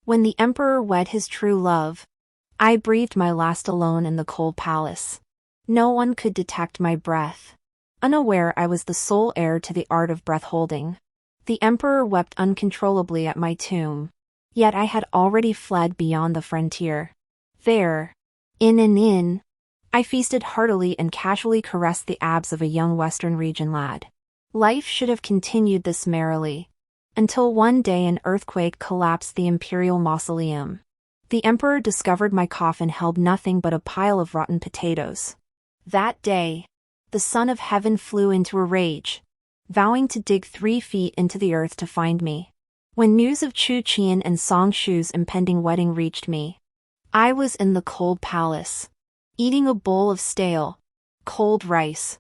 When the emperor wed his true love, I breathed my last alone in the cold palace. No one could detect my breath. Unaware I was the sole heir to the art of breath-holding. The emperor wept uncontrollably at my tomb. Yet I had already fled beyond the frontier. There, in an inn, I feasted heartily and casually caressed the abs of a young Western region lad. Life should have continued this merrily. Until one day an earthquake collapsed the imperial mausoleum. The emperor discovered my coffin held nothing but a pile of rotten potatoes. That day, the son of heaven flew into a rage, vowing to dig 3 feet into the earth to find me. When news of Chu Qian and Song Shu's impending wedding reached me, I was in the cold palace, eating a bowl of stale, cold rice.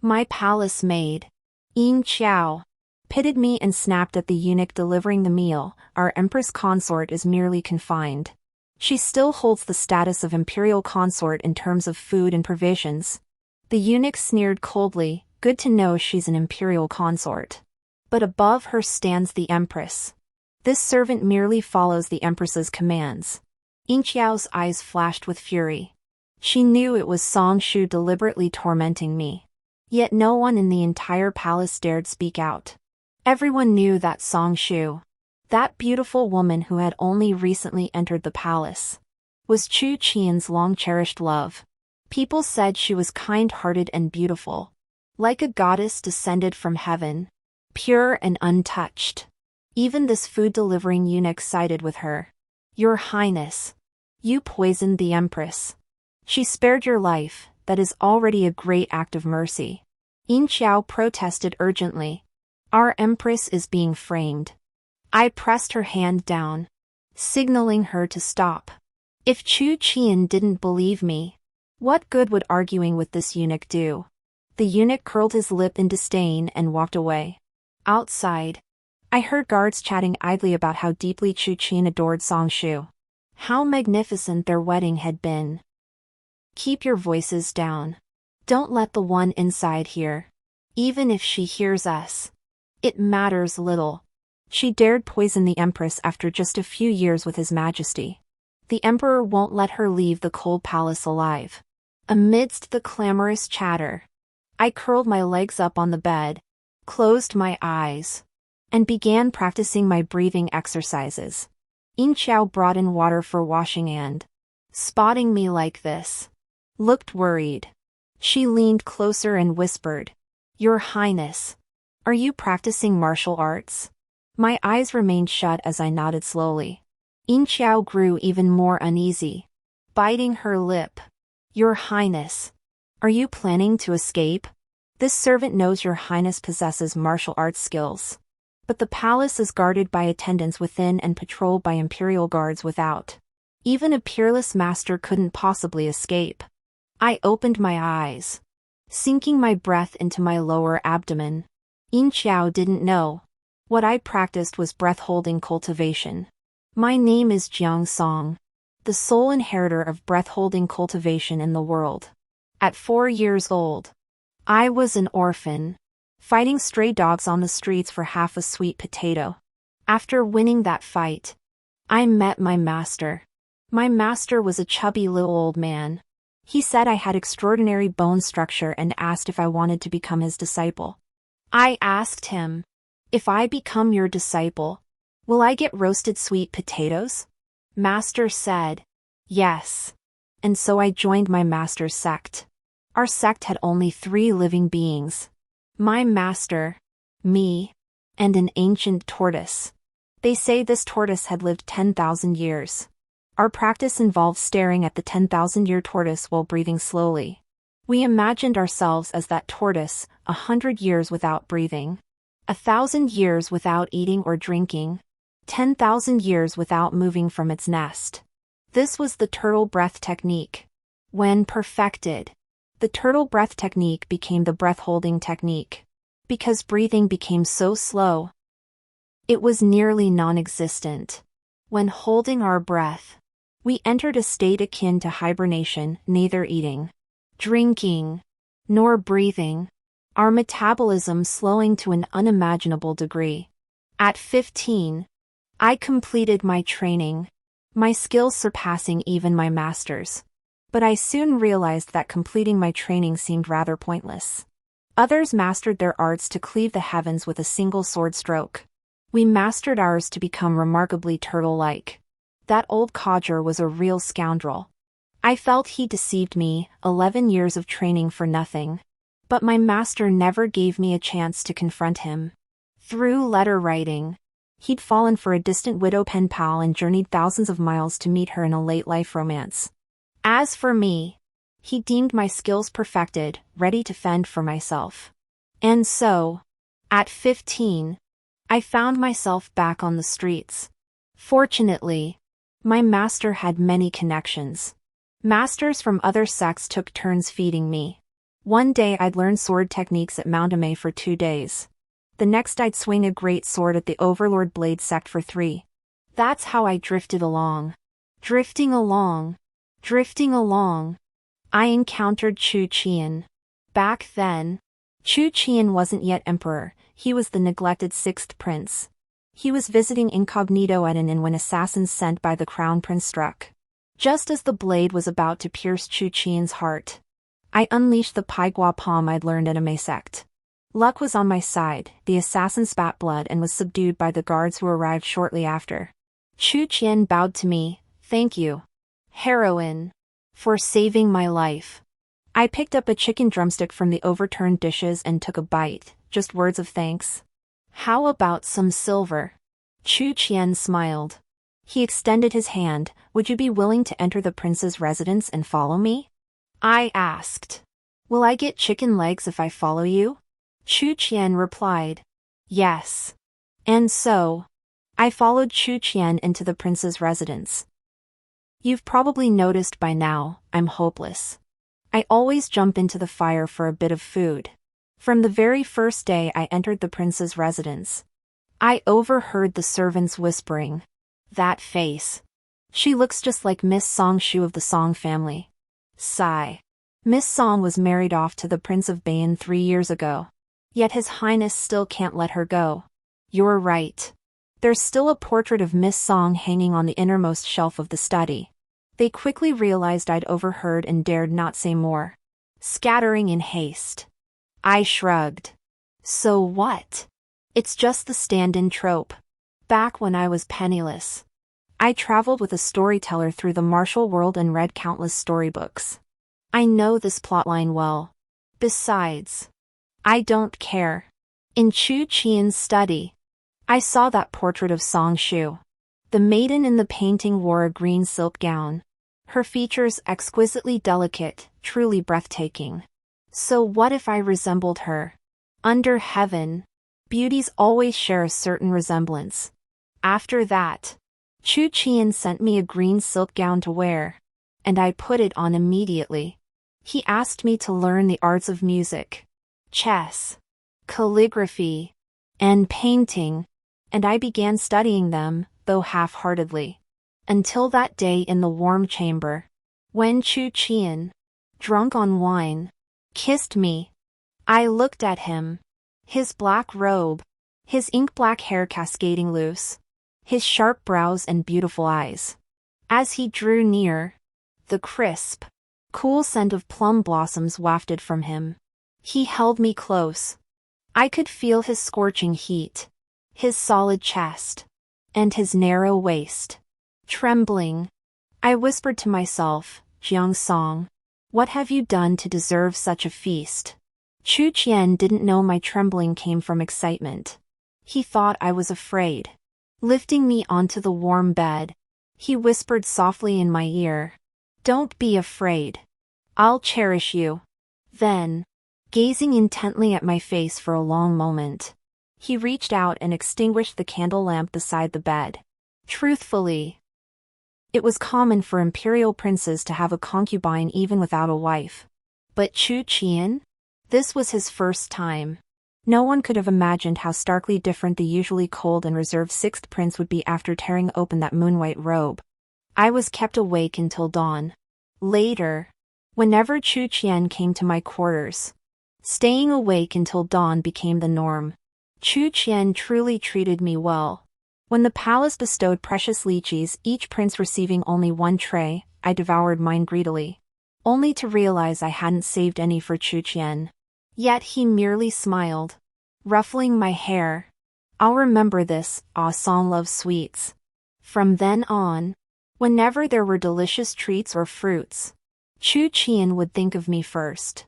My palace maid, Yin Qiao, pitied me and snapped at the eunuch delivering the meal. Our empress consort is merely confined. She still holds the status of imperial consort in terms of food and provisions. The eunuch sneered coldly, good to know she's an imperial consort. But above her stands the empress. This servant merely follows the empress's commands. Yin Qiao's eyes flashed with fury. She knew it was Song Shu deliberately tormenting me. Yet no one in the entire palace dared speak out. Everyone knew that Song Shu, that beautiful woman who had only recently entered the palace, was Chu Qian's long-cherished love. People said she was kind-hearted and beautiful, like a goddess descended from heaven, pure and untouched. Even this food-delivering eunuch sided with her. Your Highness, you poisoned the empress. She spared your life, that is already a great act of mercy. Yin Qiao protested urgently. Our empress is being framed. I pressed her hand down, signaling her to stop. If Chu Qian didn't believe me, what good would arguing with this eunuch do? The eunuch curled his lip in disdain and walked away. Outside, I heard guards chatting idly about how deeply Chu Qian adored Song Shu. How magnificent their wedding had been. Keep your voices down. Don't let the one inside hear. Even if she hears us, it matters little. She dared poison the empress after just a few years with his majesty. The emperor won't let her leave the cold palace alive. Amidst the clamorous chatter, I curled my legs up on the bed, closed my eyes, and began practicing my breathing exercises. Yin Qiao brought in water for washing and, spotting me like this, looked worried. She leaned closer and whispered, Your Highness, are you practicing martial arts? My eyes remained shut as I nodded slowly. Yin Qiao grew even more uneasy, biting her lip. Your Highness, are you planning to escape? This servant knows Your Highness possesses martial arts skills. But the palace is guarded by attendants within and patrolled by imperial guards without. Even a peerless master couldn't possibly escape. I opened my eyes, sinking my breath into my lower abdomen. Yin Qiao didn't know. What I practiced was breath-holding cultivation. My name is Jiang Song, the sole inheritor of breath-holding cultivation in the world. At 4 years old, I was an orphan, fighting stray dogs on the streets for half a sweet potato. After winning that fight, I met my master. My master was a chubby little old man. He said I had extraordinary bone structure and asked if I wanted to become his disciple. I asked him, if I become your disciple, will I get roasted sweet potatoes? Master said, yes. And so I joined my master's sect. Our sect had only 3 living beings. My master, me, and an ancient tortoise. They say this tortoise had lived 10,000 years. Our practice involved staring at the 10,000-year tortoise while breathing slowly. We imagined ourselves as that tortoise, 100 years without breathing. 1,000 years without eating or drinking, 10,000 years without moving from its nest. This was the turtle breath technique. When perfected, the turtle breath technique became the breath-holding technique. Because breathing became so slow, it was nearly non-existent. When holding our breath, we entered a state akin to hibernation, neither eating, drinking, nor breathing. Our metabolism slowing to an unimaginable degree. At 15, I completed my training, my skills surpassing even my master's. But I soon realized that completing my training seemed rather pointless. Others mastered their arts to cleave the heavens with a single sword stroke. We mastered ours to become remarkably turtle-like. That old codger was a real scoundrel. I felt he deceived me, 11 years of training for nothing. But my master never gave me a chance to confront him. Through letter writing, he'd fallen for a distant widow pen pal and journeyed thousands of miles to meet her in a late-life romance. As for me, he deemed my skills perfected, ready to fend for myself. And so, at 15, I found myself back on the streets. Fortunately, my master had many connections. Masters from other sects took turns feeding me. One day I'd learn sword techniques at mausoleum for 2 days. The next I'd swing a great sword at the Overlord Blade sect for 3. That's how I drifted along. Drifting along. I encountered Chu Qian. Back then, Chu Qian wasn't yet emperor, he was the neglected 6th prince. He was visiting incognito at an inn when assassins sent by the crown prince struck. Just as the blade was about to pierce Chu Qian's heart, I unleashed the Pai Gua palm I'd learned at a Mei sect. Luck was on my side, the assassin spat blood and was subdued by the guards who arrived shortly after. Chu Qian bowed to me, "Thank you, heroine, for saving my life." I picked up a chicken drumstick from the overturned dishes and took a bite, just words of thanks. "How about some silver?" Chu Qian smiled. He extended his hand. "Would you be willing to enter the prince's residence and follow me?" I asked. "Will I get chicken legs if I follow you?" Chu Qian replied, "Yes." And so, I followed Chu Qian into the prince's residence. You've probably noticed by now, I'm hopeless. I always jump into the fire for a bit of food. From the very first day I entered the prince's residence, I overheard the servants whispering, "That face. She looks just like Miss Song Shu of the Song family." Sigh. Miss Song was married off to the Prince of Bayan 3 years ago. Yet His Highness still can't let her go. You're right. There's still a portrait of Miss Song hanging on the innermost shelf of the study. They quickly realized I'd overheard and dared not say more. Scattering in haste. I shrugged. So what? It's just the stand-in trope. Back when I was penniless, I traveled with a storyteller through the martial world and read countless storybooks. I know this plotline well. Besides, I don't care. In Chu Qian's study, I saw that portrait of Song Shu. The maiden in the painting wore a green silk gown. Her features exquisitely delicate, truly breathtaking. So what if I resembled her? Under heaven, beauties always share a certain resemblance. After that, Chu Qian sent me a green silk gown to wear, and I put it on immediately. He asked me to learn the arts of music, chess, calligraphy, and painting, and I began studying them, though half-heartedly. Until that day in the warm chamber, when Chu Qian, drunk on wine, kissed me. I looked at him. His black robe, his ink-black hair cascading loose, his sharp brows and beautiful eyes. As he drew near, the crisp, cool scent of plum blossoms wafted from him. He held me close. I could feel his scorching heat, his solid chest, and his narrow waist. Trembling, I whispered to myself, "Jiang Song, what have you done to deserve such a feast?" Chu Qian didn't know my trembling came from excitement. He thought I was afraid. Lifting me onto the warm bed, he whispered softly in my ear, "Don't be afraid. I'll cherish you." Then, gazing intently at my face for a long moment, he reached out and extinguished the candle lamp beside the bed. Truthfully, it was common for imperial princes to have a concubine even without a wife. But Chu Qian? This was his first time. No one could have imagined how starkly different the usually cold and reserved 6th prince would be after tearing open that moon-white robe. I was kept awake until dawn. Later, whenever Chu Qian came to my quarters, staying awake until dawn became the norm. Chu Qian truly treated me well. When the palace bestowed precious lychees, each prince receiving only one tray, I devoured mine greedily, only to realize I hadn't saved any for Chu Qian. Yet he merely smiled, ruffling my hair. I'll remember this, ah Song loves sweets. From then on, whenever there were delicious treats or fruits, Chu Qian would think of me first.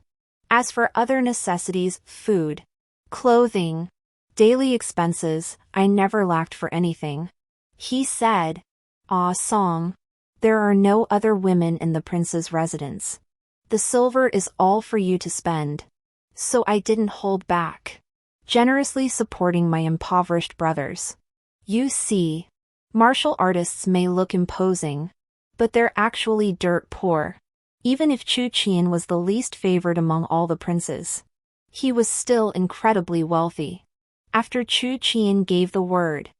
As for other necessities, food, clothing, daily expenses, I never lacked for anything. He said, "Ah Song, there are no other women in the prince's residence. The silver is all for you to spend." So I didn't hold back, generously supporting my impoverished brothers. You see, martial artists may look imposing, but they're actually dirt poor. Even if Chu Qian was the least favored among all the princes, he was still incredibly wealthy. After Chu Qian gave the word,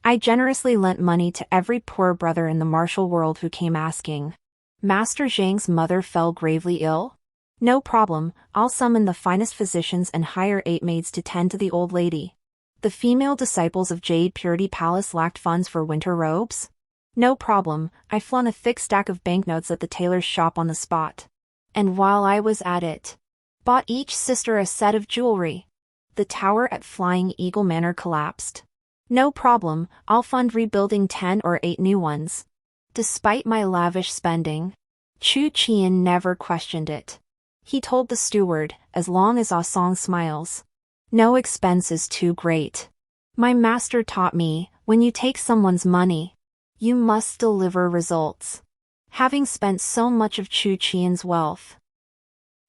I generously lent money to every poor brother in the martial world who came asking, "Master Zhang's mother fell gravely ill? No problem, I'll summon the finest physicians and hire 8 maids to tend to the old lady." The female disciples of Jade Purity Palace lacked funds for winter robes? No problem, I flung a thick stack of banknotes at the tailor's shop on the spot. And while I was at it, bought each sister a set of jewelry. The tower at Flying Eagle Manor collapsed. No problem, I'll fund rebuilding 10 or 8 new ones. Despite my lavish spending, Chu Qian never questioned it. He told the steward, "As long as Ah Song smiles, no expense is too great." My master taught me, when you take someone's money, you must deliver results. Having spent so much of Chu Qian's wealth,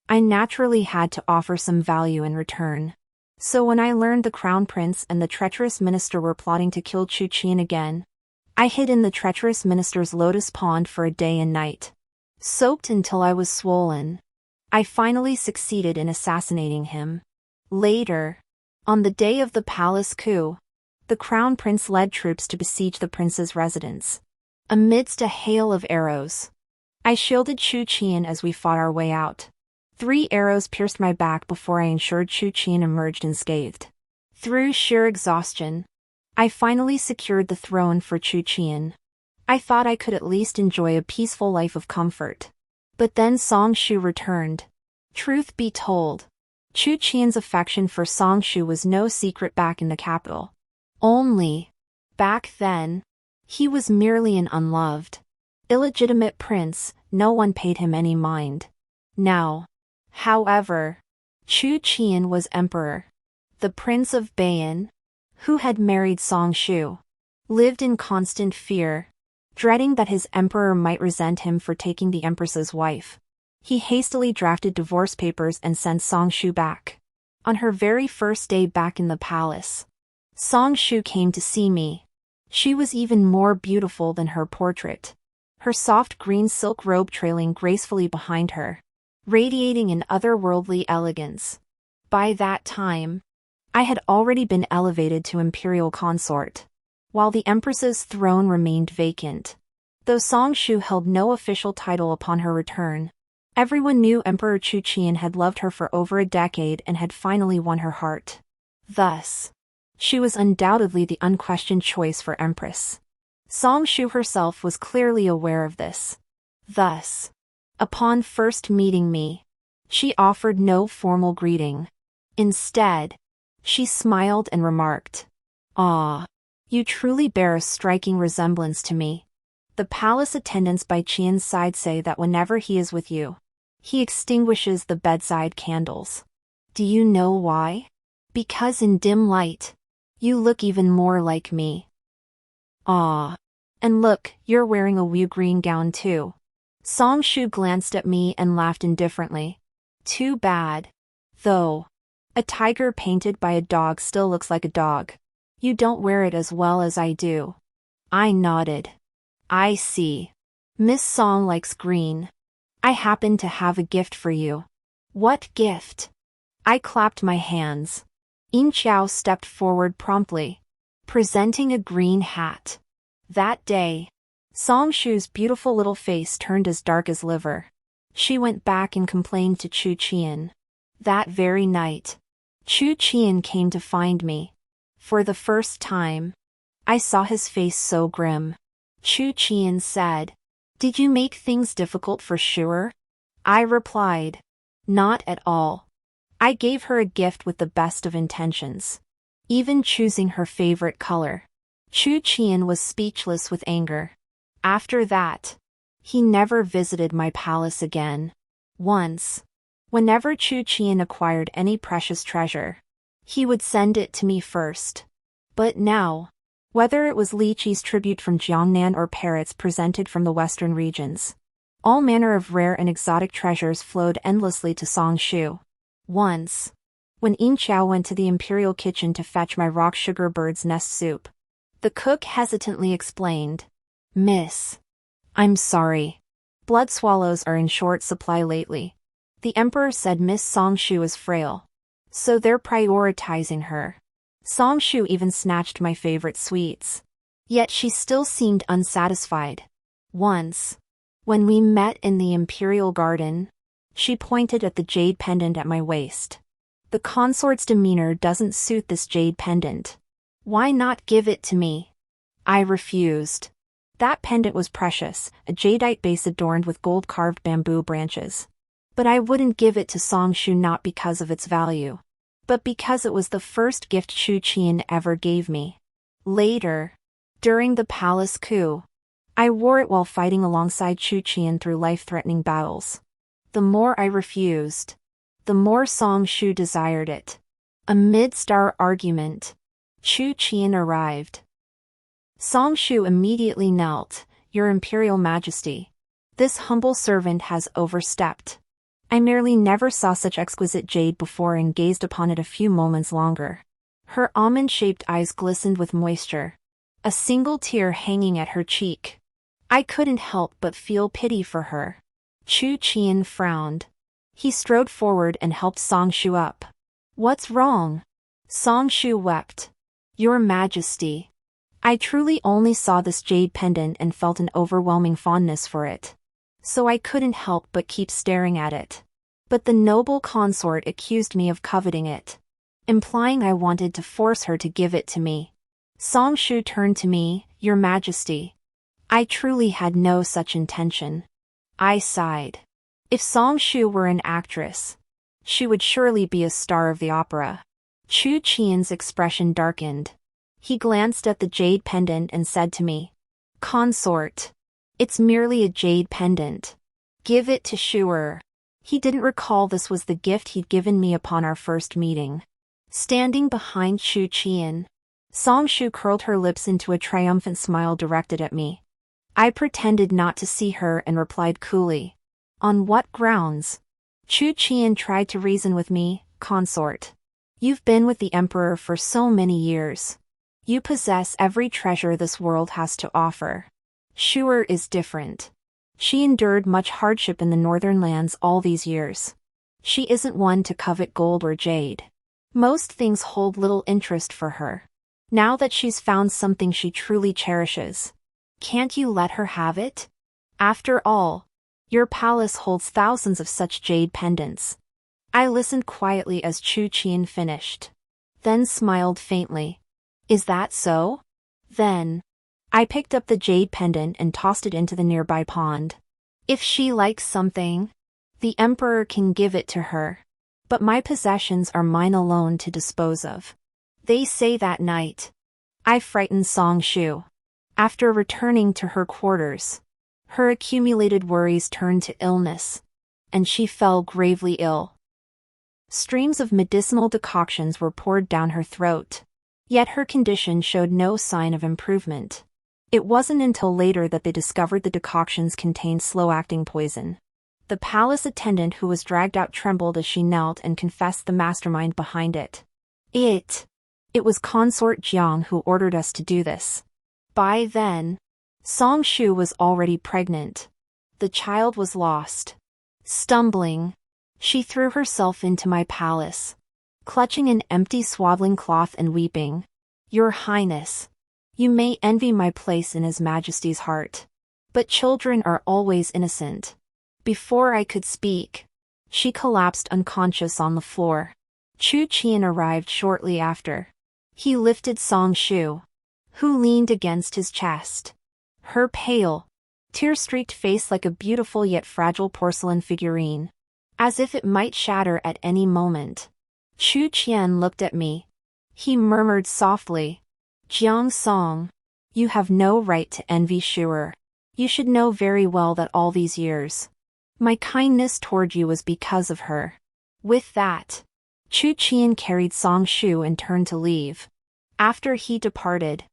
I naturally had to offer some value in return. So when I learned the crown prince and the treacherous minister were plotting to kill Chu Qian again, I hid in the treacherous minister's lotus pond for a day and night. Soaked until I was swollen, I finally succeeded in assassinating him. Later, on the day of the palace coup, the crown prince led troops to besiege the prince's residence. Amidst a hail of arrows, I shielded Chu Qian as we fought our way out. 3 arrows pierced my back before I ensured Chu Qian emerged unscathed. Through sheer exhaustion, I finally secured the throne for Chu Qian. I thought I could at least enjoy a peaceful life of comfort. But then Song Shu returned. Truth be told, Chu Qian's affection for Song Shu was no secret back in the capital. Only, back then, he was merely an unloved, illegitimate prince, no one paid him any mind. Now, however, Chu Qian was emperor. The prince of Baiyan, who had married Song Shu, lived in constant fear, dreading that his emperor might resent him for taking the empress's wife. He hastily drafted divorce papers and sent Song Shu back. On her very first day back in the palace, Song Shu came to see me. She was even more beautiful than her portrait, her soft green silk robe trailing gracefully behind her, radiating an otherworldly elegance. By that time, I had already been elevated to imperial consort, while the empress's throne remained vacant. Though Song Shu held no official title upon her return, everyone knew Emperor Chu Qian had loved her for over a decade and had finally won her heart. Thus, she was undoubtedly the unquestioned choice for empress. Song Shu herself was clearly aware of this. Thus, upon first meeting me, she offered no formal greeting. Instead, she smiled and remarked, "Ah, you truly bear a striking resemblance to me. The palace attendants by Qian's side say that whenever he is with you, he extinguishes the bedside candles. Do you know why? Because in dim light, you look even more like me. Ah, and look, you're wearing a Wu green gown too." Song Shu glanced at me and laughed indifferently. Too bad. Though, a tiger painted by a dog still looks like a dog. You don't wear it as well as I do. I nodded. I see. Miss Song likes green. I happen to have a gift for you. What gift? I clapped my hands. Yin Qiao stepped forward promptly, presenting a green hat. That day, Song Shu's beautiful little face turned as dark as liver. She went back and complained to Chu Qian. That very night, Chu Qian came to find me. For the first time, I saw his face so grim. Chu Qian said, "Did you make things difficult for Shuer?" I replied, "Not at all. I gave her a gift with the best of intentions. Even choosing her favorite color." Chu Qian was speechless with anger. After that, he never visited my palace again. Once, whenever Chu Qian acquired any precious treasure, he would send it to me first. But now, whether it was lychees tribute from Jiangnan or parrots presented from the western regions, all manner of rare and exotic treasures flowed endlessly to Song Shu. Once, when Yin Qiao went to the imperial kitchen to fetch my rock sugar bird's nest soup, the cook hesitantly explained, "Miss, I'm sorry. Blood swallows are in short supply lately. The emperor said Miss Song Shu is frail, so they're prioritizing her." Song Shu even snatched my favorite sweets. Yet she still seemed unsatisfied. Once, when we met in the imperial garden, she pointed at the jade pendant at my waist. "The consort's demeanor doesn't suit this jade pendant. Why not give it to me?" I refused. That pendant was precious, a jadeite base adorned with gold-carved bamboo branches. But I wouldn't give it to Song Shu not because of its value, but because it was the first gift Chu Qian ever gave me. Later, during the palace coup, I wore it while fighting alongside Chu Qian through life-threatening battles. The more I refused, the more Song Shu desired it. Amidst our argument, Chu Qian arrived. Song Shu immediately knelt. "Your Imperial Majesty, this humble servant has overstepped." I merely never saw such exquisite jade before and gazed upon it a few moments longer. Her almond-shaped eyes glistened with moisture, a single tear hanging at her cheek. I couldn't help but feel pity for her. Chu Qian frowned. He strode forward and helped Song Shu up. "What's wrong?" Song Shu wept. "Your Majesty, I truly only saw this jade pendant and felt an overwhelming fondness for it, so I couldn't help but keep staring at it. But the noble consort accused me of coveting it, implying I wanted to force her to give it to me." Song Shu turned to me. "Your Majesty, I truly had no such intention." I sighed. If Song Shu were an actress, she would surely be a star of the opera. Chu Qian's expression darkened. He glanced at the jade pendant and said to me, "Consort, it's merely a jade pendant. Give it to Shuer." He didn't recall this was the gift he'd given me upon our first meeting. Standing behind Chu Qian, Song Shu curled her lips into a triumphant smile directed at me. I pretended not to see her and replied coolly, "On what grounds?" Chu Qian tried to reason with me. "Consort, you've been with the emperor for so many years. You possess every treasure this world has to offer. Shuer is different. She endured much hardship in the northern lands all these years. She isn't one to covet gold or jade. Most things hold little interest for her. Now that she's found something she truly cherishes, can't you let her have it? After all, your palace holds thousands of such jade pendants." I listened quietly as Chu Qian finished, then smiled faintly. "Is that so? Then." I picked up the jade pendant and tossed it into the nearby pond. "If she likes something, the emperor can give it to her. But my possessions are mine alone to dispose of." They say that night, I frightened Song Shu. After returning to her quarters, her accumulated worries turned to illness, and she fell gravely ill. Streams of medicinal decoctions were poured down her throat, yet her condition showed no sign of improvement. It wasn't until later that they discovered the decoctions contained slow-acting poison. The palace attendant who was dragged out trembled as she knelt and confessed the mastermind behind it. It was Consort Jiang who ordered us to do this. By then, Song Shu was already pregnant. The child was lost. Stumbling, she threw herself into my palace, clutching an empty swaddling cloth and weeping. "Your Highness, you may envy my place in His Majesty's heart, but children are always innocent." Before I could speak, she collapsed unconscious on the floor. Chu Qian arrived shortly after. He lifted Song Shu, who leaned against his chest. Her pale, tear-streaked face like a beautiful yet fragile porcelain figurine, as if it might shatter at any moment. Chu Qian looked at me. He murmured softly, "Jiang Song, you have no right to envy Shuer. You should know very well that all these years, my kindness toward you was because of her." With that, Chu Qian carried Song Shu and turned to leave. After he departed,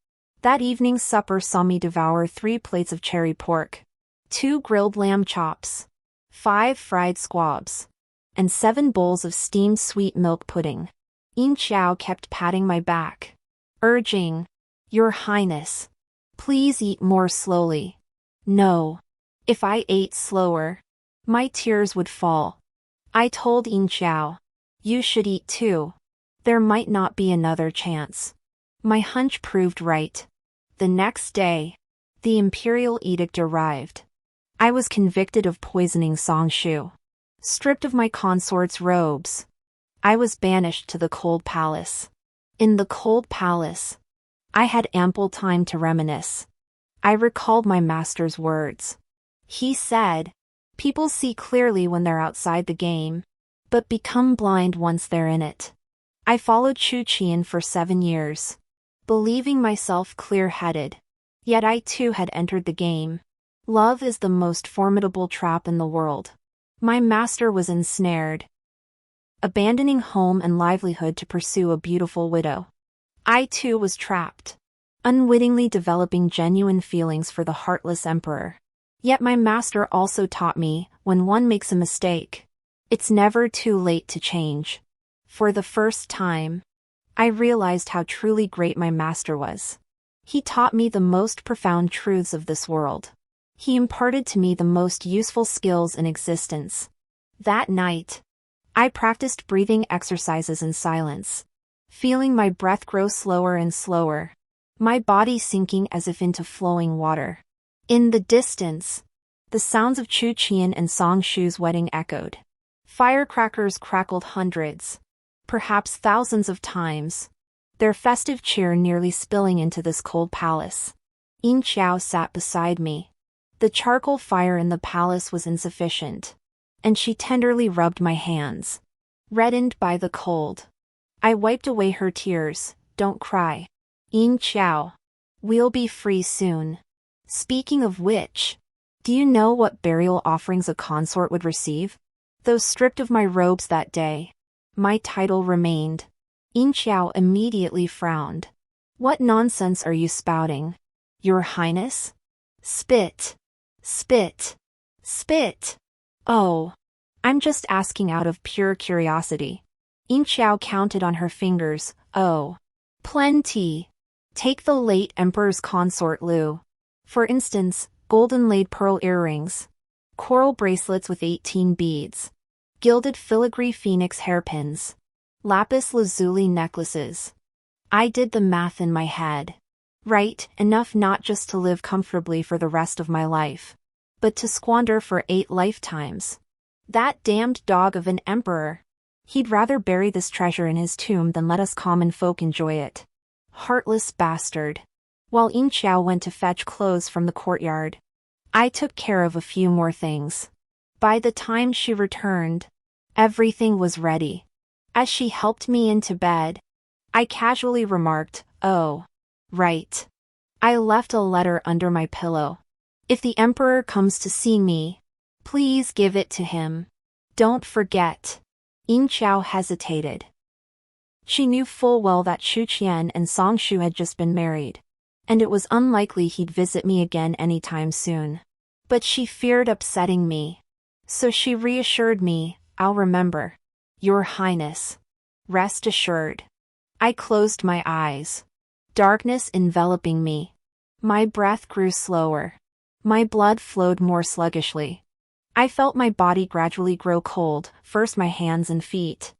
that evening's supper saw me devour 3 plates of cherry pork, 2 grilled lamb chops, 5 fried squabs, and 7 bowls of steamed sweet milk pudding. Yin Xiao kept patting my back, urging, "Your Highness, please eat more slowly." No. If I ate slower, my tears would fall. I told Yin Xiao, "You should eat too. There might not be another chance." My hunch proved right. The next day, the imperial edict arrived. I was convicted of poisoning Song Shu. Stripped of my consort's robes, I was banished to the cold palace. In the cold palace, I had ample time to reminisce. I recalled my master's words. He said, "People see clearly when they're outside the game, but become blind once they're in it." I followed Chu Qian for 7 years, believing myself clear-headed. Yet I too had entered the game. Love is the most formidable trap in the world. My master was ensnared, abandoning home and livelihood to pursue a beautiful widow. I too was trapped, unwittingly developing genuine feelings for the heartless emperor. Yet my master also taught me, when one makes a mistake, it's never too late to change. For the first time, I realized how truly great my master was. He taught me the most profound truths of this world. He imparted to me the most useful skills in existence. That night, I practiced breathing exercises in silence, feeling my breath grow slower and slower, my body sinking as if into flowing water. In the distance, the sounds of Chu Qian and Song Shu's wedding echoed. Firecrackers crackled hundreds, perhaps thousands of times, their festive cheer nearly spilling into this cold palace. Yin Xiao sat beside me. The charcoal fire in the palace was insufficient, and she tenderly rubbed my hands, reddened by the cold. I wiped away her tears. "Don't cry, Yin Xiao. We'll be free soon. Speaking of which, do you know what burial offerings a consort would receive? Though stripped of my robes that day, my title remained." Yin Xiao immediately frowned. "What nonsense are you spouting, Your Highness? Spit. Spit. Spit." "Oh, I'm just asking out of pure curiosity." Yin Xiao counted on her fingers. "Oh, plenty. Take the late emperor's consort Lu. For instance, golden-laid pearl earrings, coral bracelets with 18 beads, gilded filigree phoenix hairpins, lapis lazuli necklaces." I did the math in my head. Right, enough not just to live comfortably for the rest of my life, but to squander for 8 lifetimes. That damned dog of an emperor. He'd rather bury this treasure in his tomb than let us common folk enjoy it. Heartless bastard. While Yin Xiao went to fetch clothes from the courtyard, I took care of a few more things. By the time she returned, everything was ready. As she helped me into bed, I casually remarked, "Oh, right. I left a letter under my pillow. If the emperor comes to see me, please give it to him. Don't forget." Yin Xiao hesitated. She knew full well that Chu Qian and Song Shu had just been married, and it was unlikely he'd visit me again anytime soon. But she feared upsetting me. So she reassured me, "I'll remember, Your Highness. Rest assured." I closed my eyes. Darkness enveloping me. My breath grew slower. My blood flowed more sluggishly. I felt my body gradually grow cold, first my hands and feet,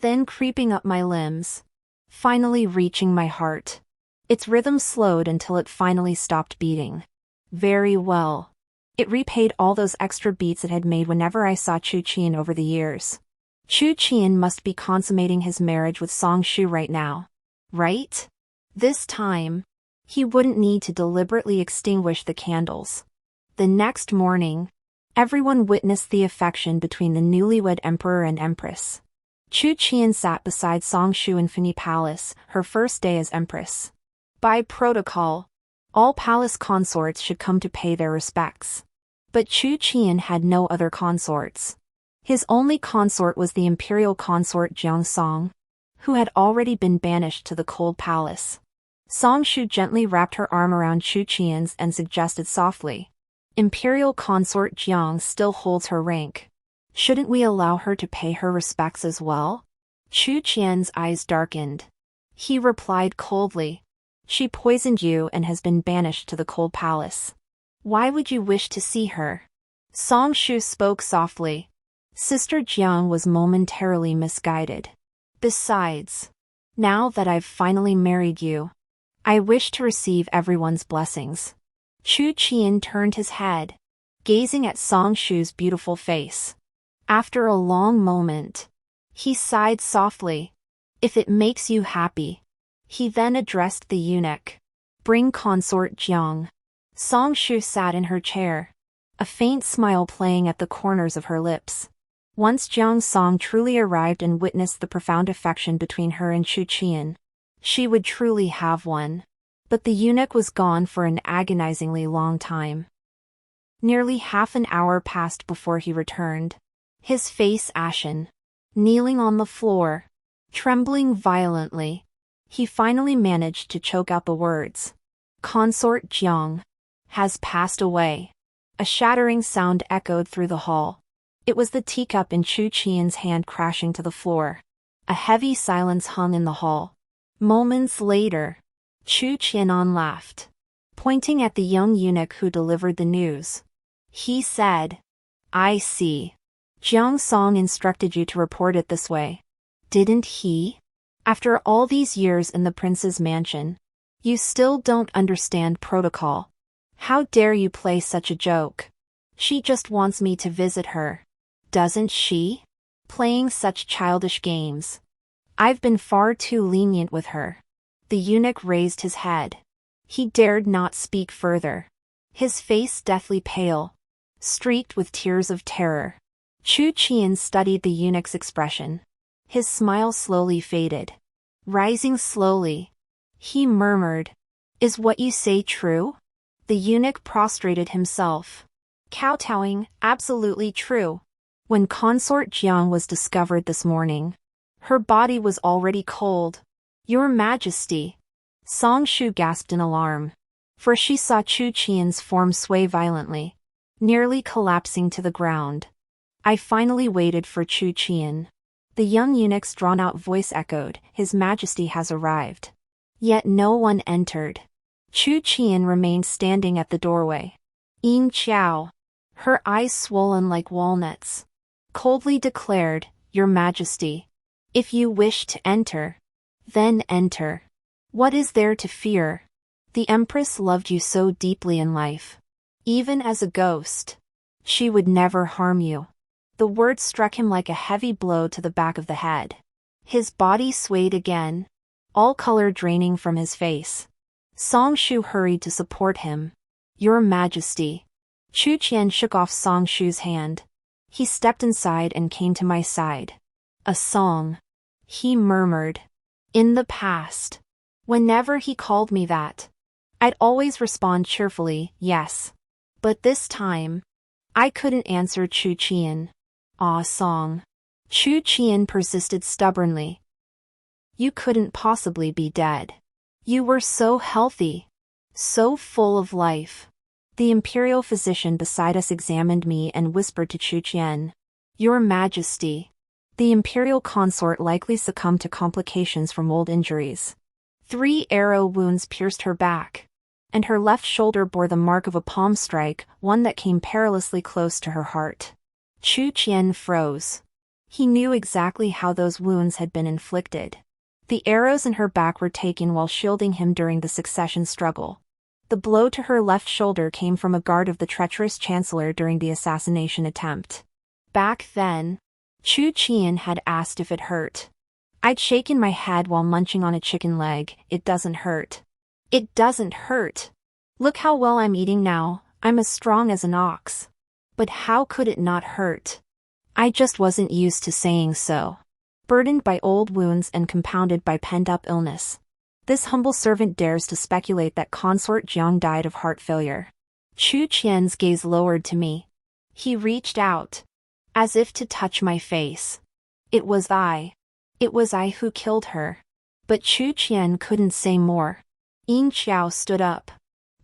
then creeping up my limbs, finally reaching my heart. Its rhythm slowed until it finally stopped beating. Very well. It repaid all those extra beats it had made whenever I saw Chu Qian over the years. Chu Qian must be consummating his marriage with Song Shu right now. Right? This time, He wouldn't need to deliberately extinguish the candles. The next morning, everyone witnessed the affection between the newlywed emperor and empress. Chu Qian sat beside Song Shu in Fini Palace, her first day as empress. By protocol, all palace consorts should come to pay their respects. But Chu Qian had no other consorts. His only consort was the imperial consort Jiang Song, who had already been banished to the cold palace. Song Shu gently wrapped her arm around Chu Qian's and suggested softly, "Imperial consort Jiang still holds her rank. Shouldn't we allow her to pay her respects as well?" Chu Qian's eyes darkened. He replied coldly, "She poisoned you and has been banished to the cold palace. Why would you wish to see her?" Song Shu spoke softly. Sister Jiang was momentarily misguided. "Besides, now that I've finally married you, I wish to receive everyone's blessings." Chu Qian turned his head, gazing at Song Shu's beautiful face. After a long moment, he sighed softly. "If it makes you happy." He then addressed the eunuch. "Bring consort Jiang." Song Shu sat in her chair, a faint smile playing at the corners of her lips. Once Jiang Song truly arrived and witnessed the profound affection between her and Chu Qian, she would truly have one. But the eunuch was gone for an agonizingly long time. Nearly half an hour passed before he returned, his face ashen. Kneeling on the floor, trembling violently, he finally managed to choke out the words, "Consort Jiang has passed away." A shattering sound echoed through the hall. It was the teacup in Chu Qian's hand crashing to the floor. A heavy silence hung in the hall. Moments later, Chu Qianan laughed, pointing at the young eunuch who delivered the news. He said, "I see. Jiang Song instructed you to report it this way, didn't he? After all these years in the prince's mansion, you still don't understand protocol. How dare you play such a joke? She just wants me to visit her, doesn't she? Playing such childish games. I've been far too lenient with her." The eunuch raised his head. He dared not speak further. His face deathly pale, streaked with tears of terror. Chu Qian studied the eunuch's expression. His smile slowly faded. Rising slowly, he murmured, "Is what you say true?" The eunuch prostrated himself, kowtowing, "Absolutely true. When consort Jiang was discovered this morning, her body was already cold. Your Majesty." Song Shu gasped in alarm, for she saw Chu Qian's form sway violently, nearly collapsing to the ground. "I finally waited for Chu Qian." The young eunuch's drawn-out voice echoed, "His Majesty has arrived." Yet no one entered. Chu Qian remained standing at the doorway. Yin Qiao, her eyes swollen like walnuts, coldly declared, "Your Majesty, if you wish to enter, then enter. What is there to fear? The Empress loved you so deeply in life. Even as a ghost, she would never harm you." The word struck him like a heavy blow to the back of the head. His body swayed again, all color draining from his face. Song Shu hurried to support him. "Your Majesty." Chu Qian shook off Song Shu's hand. He stepped inside and came to my side. "A song," he murmured. In the past, whenever he called me that, I'd always respond cheerfully, "Yes." But this time, I couldn't answer Chu Qian. "Ah, song." Chu Qian persisted stubbornly. "You couldn't possibly be dead. You were so healthy, so full of life." The imperial physician beside us examined me and whispered to Chu Qian, "Your Majesty, the imperial consort likely succumbed to complications from old injuries. 3 arrow wounds pierced her back, and her left shoulder bore the mark of a palm strike, one that came perilously close to her heart." Chu Qian froze. He knew exactly how those wounds had been inflicted. The arrows in her back were taken while shielding him during the succession struggle. The blow to her left shoulder came from a guard of the treacherous chancellor during the assassination attempt. Back then, Chu Qian had asked if it hurt. I'd shaken my head while munching on a chicken leg. "It doesn't hurt." It doesn't hurt. Look how well I'm eating now, I'm as strong as an ox. But how could it not hurt? I just wasn't used to saying so. Burdened by old wounds and compounded by pent-up illness. This humble servant dares to speculate that consort Jiang died of heart failure. Chu Qian's gaze lowered to me. He reached out, as if to touch my face. It was I. It was I who killed her. But Chu Qian couldn't say more. Yin Xiao stood up.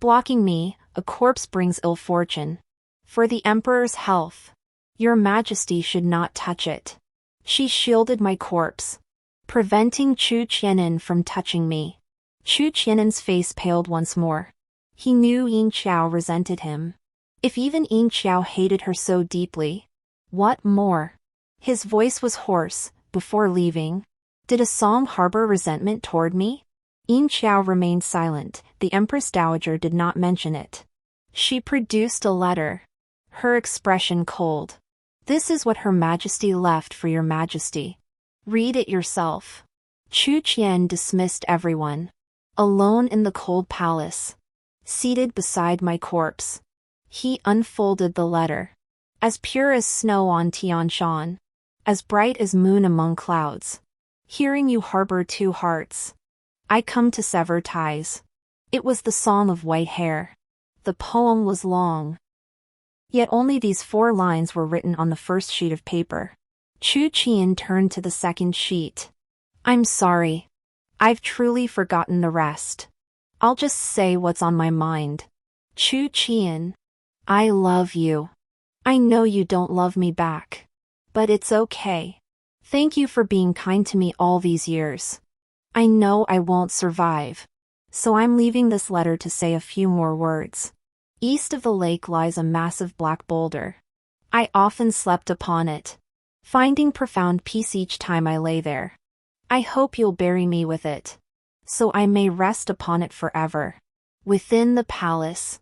Blocking me, a corpse brings ill fortune. For the emperor's health. Your Majesty should not touch it. She shielded my corpse, preventing Chu Qianin from touching me. Chu Qianin's face paled once more. He knew Yin Xiao resented him. If even Yin Xiao hated her so deeply. What more? His voice was hoarse. Before leaving, did a song harbor resentment toward me? Yin Xiao remained silent. The Empress Dowager did not mention it. She produced a letter. Her expression cold. This is what Her Majesty left for your Majesty. Read it yourself. Chu Qian dismissed everyone. Alone in the cold palace. Seated beside my corpse. He unfolded the letter. As pure as snow on Tian Shan. As bright as moon among clouds. Hearing you harbor two hearts. I come to sever ties. It was the song of white hair. The poem was long. Yet only these 4 lines were written on the first sheet of paper. Chu Qian turned to the second sheet. I'm sorry. I've truly forgotten the rest. I'll just say what's on my mind. Chu Qian. I love you. I know you don't love me back. But it's okay. Thank you for being kind to me all these years. I know I won't survive. So I'm leaving this letter to say a few more words. East of the lake lies a massive black boulder. I often slept upon it, finding profound peace each time I lay there. I hope you'll bury me with it, so I may rest upon it forever. Within the palace,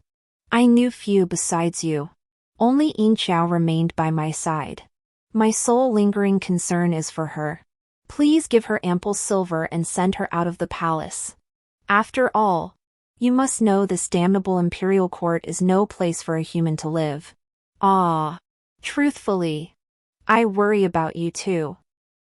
I knew few besides you. Only Yin Xiao remained by my side. My sole lingering concern is for her. Please give her ample silver and send her out of the palace. After all, you must know this damnable imperial court is no place for a human to live. Ah. Truthfully, I worry about you too.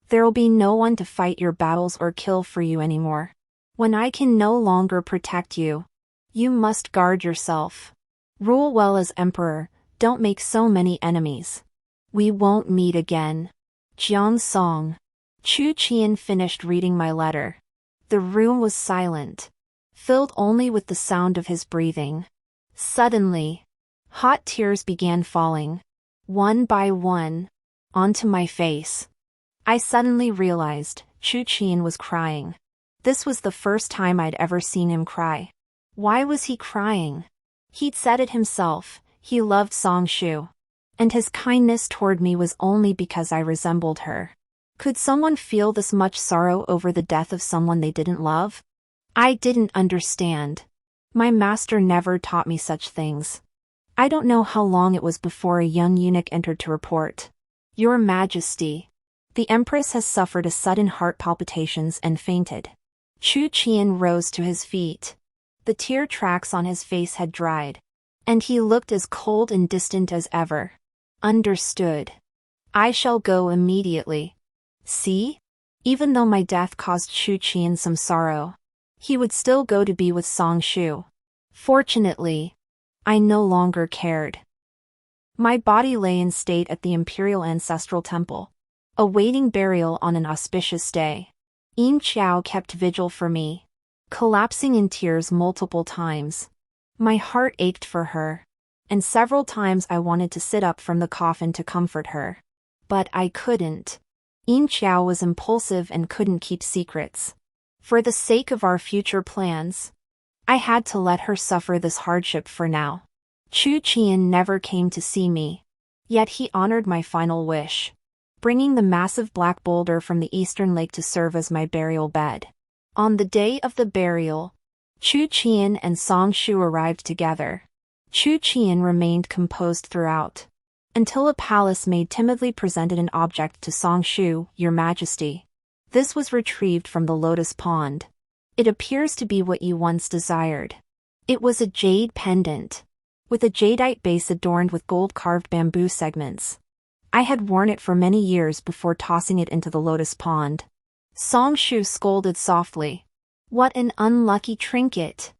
There'll be no one to fight your battles or kill for you anymore. When I can no longer protect you, you must guard yourself. Rule well as emperor, don't make so many enemies. We won't meet again. Jiang Song. Chu Qian finished reading my letter. The room was silent, filled only with the sound of his breathing. Suddenly, hot tears began falling, one by one, onto my face. I suddenly realized Chu Qian was crying. This was the first time I'd ever seen him cry. Why was he crying? He'd said it himself, he loved Song Shu. And his kindness toward me was only because I resembled her. Could someone feel this much sorrow over the death of someone they didn't love? I didn't understand. My master never taught me such things. I don't know how long it was before a young eunuch entered to report. Your Majesty. The Empress has suffered a sudden heart palpitations and fainted. Chu Qian rose to his feet. The tear tracks on his face had dried. And he looked as cold and distant as ever. Understood. I shall go immediately. See? Even though my death caused Chu Qian some sorrow, he would still go to be with Song Shu. Fortunately, I no longer cared. My body lay in state at the imperial ancestral temple, awaiting burial on an auspicious day. Yin Xiao kept vigil for me, collapsing in tears multiple times. My heart ached for her, and several times I wanted to sit up from the coffin to comfort her. But I couldn't. Yin Xiao was impulsive and couldn't keep secrets. For the sake of our future plans, I had to let her suffer this hardship for now. Chu Qian never came to see me. Yet he honored my final wish, bringing the massive black boulder from the eastern lake to serve as my burial bed. On the day of the burial, Chu Qian and Song Shu arrived together. Chu Qian remained composed throughout, until a palace maid timidly presented an object to Song Shu, Your Majesty. This was retrieved from the lotus pond. It appears to be what you once desired. It was a jade pendant, with a jadeite base adorned with gold-carved bamboo segments. I had worn it for many years before tossing it into the lotus pond. Song Shu scolded softly. What an unlucky trinket.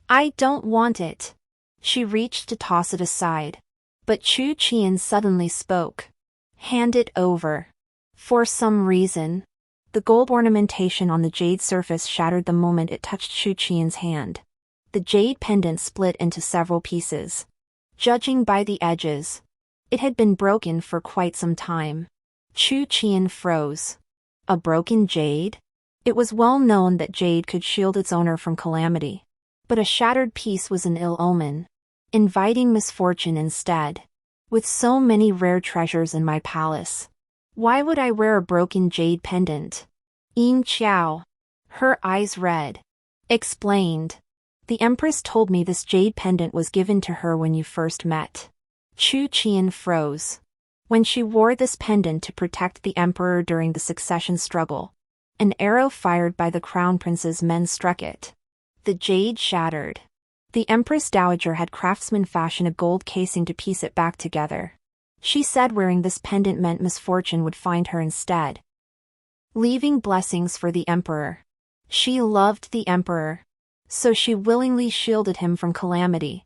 I don't want it. She reached to toss it aside. But Chu Qian suddenly spoke. Hand it over. For some reason, the gold ornamentation on the jade surface shattered the moment it touched Chu Qian's hand. The jade pendant split into several pieces. Judging by the edges, it had been broken for quite some time. Chu Qian froze. A broken jade? It was well known that jade could shield its owner from calamity. But a shattered piece was an ill omen, inviting misfortune instead. With so many rare treasures in my palace, why would I wear a broken jade pendant? Ying Qiao, her eyes red, explained. The Empress told me this jade pendant was given to her when you first met. Chu Qian froze. When she wore this pendant to protect the Emperor during the succession struggle, an arrow fired by the Crown Prince's men struck it. The jade shattered. The Empress Dowager had craftsmen fashion a gold casing to piece it back together. She said wearing this pendant meant misfortune would find her instead, leaving blessings for the Emperor. She loved the Emperor, so she willingly shielded him from calamity.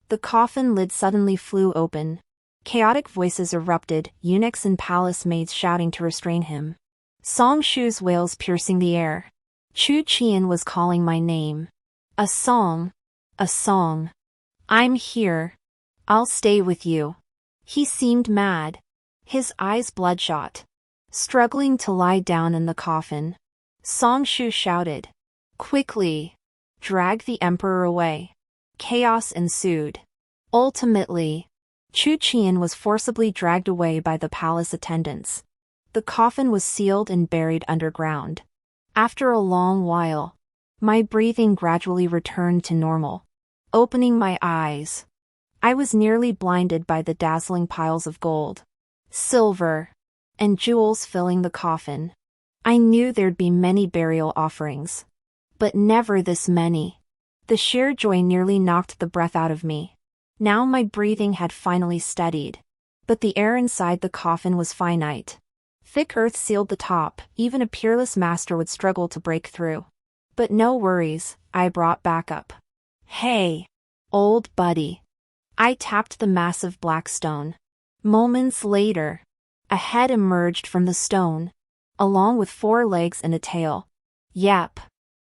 The coffin lid suddenly flew open. Chaotic voices erupted, eunuchs and palace maids shouting to restrain him. Song Shu's wails piercing the air. Chu Qian was calling my name. A song. A song. I'm here. I'll stay with you. He seemed mad. His eyes bloodshot. Struggling to lie down in the coffin. Song Shu shouted. Quickly. Drag the Emperor away. Chaos ensued. Ultimately, Chu Qian was forcibly dragged away by the palace attendants. The coffin was sealed and buried underground. After a long while, my breathing gradually returned to normal. Opening my eyes, I was nearly blinded by the dazzling piles of gold, silver, and jewels filling the coffin. I knew there'd be many burial offerings, but never this many. The sheer joy nearly knocked the breath out of me. Now my breathing had finally steadied, but the air inside the coffin was finite. Thick earth sealed the top, even a peerless master would struggle to break through. But no worries, I brought backup. Hey, old buddy. I tapped the massive black stone. Moments later, a head emerged from the stone, along with 4 legs and a tail. Yep.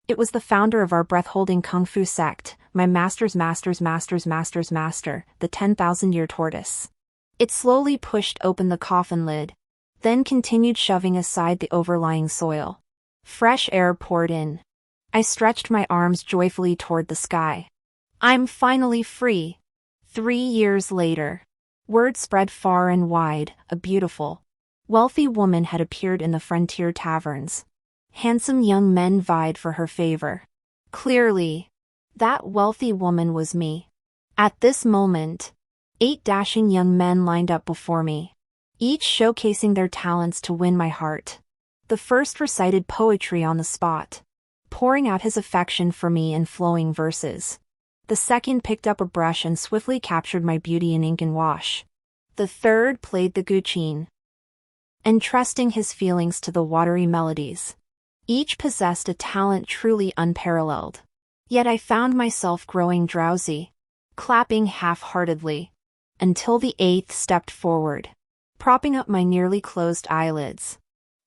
It was the founder of our breath-holding kung fu sect, my master, the 10,000-year tortoise. It slowly pushed open the coffin lid, then continued shoving aside the overlying soil. Fresh air poured in. I stretched my arms joyfully toward the sky. I'm finally free. 3 years later. Word spread far and wide, a beautiful, wealthy woman had appeared in the frontier taverns. Handsome young men vied for her favor. Clearly, that wealthy woman was me. At this moment, 8 dashing young men lined up before me, each showcasing their talents to win my heart. The first recited poetry on the spot, pouring out his affection for me in flowing verses. The second picked up a brush and swiftly captured my beauty in ink and wash. The third played the guqin, entrusting his feelings to the watery melodies. Each possessed a talent truly unparalleled. Yet I found myself growing drowsy, clapping half-heartedly, until the 8th stepped forward, propping up my nearly closed eyelids.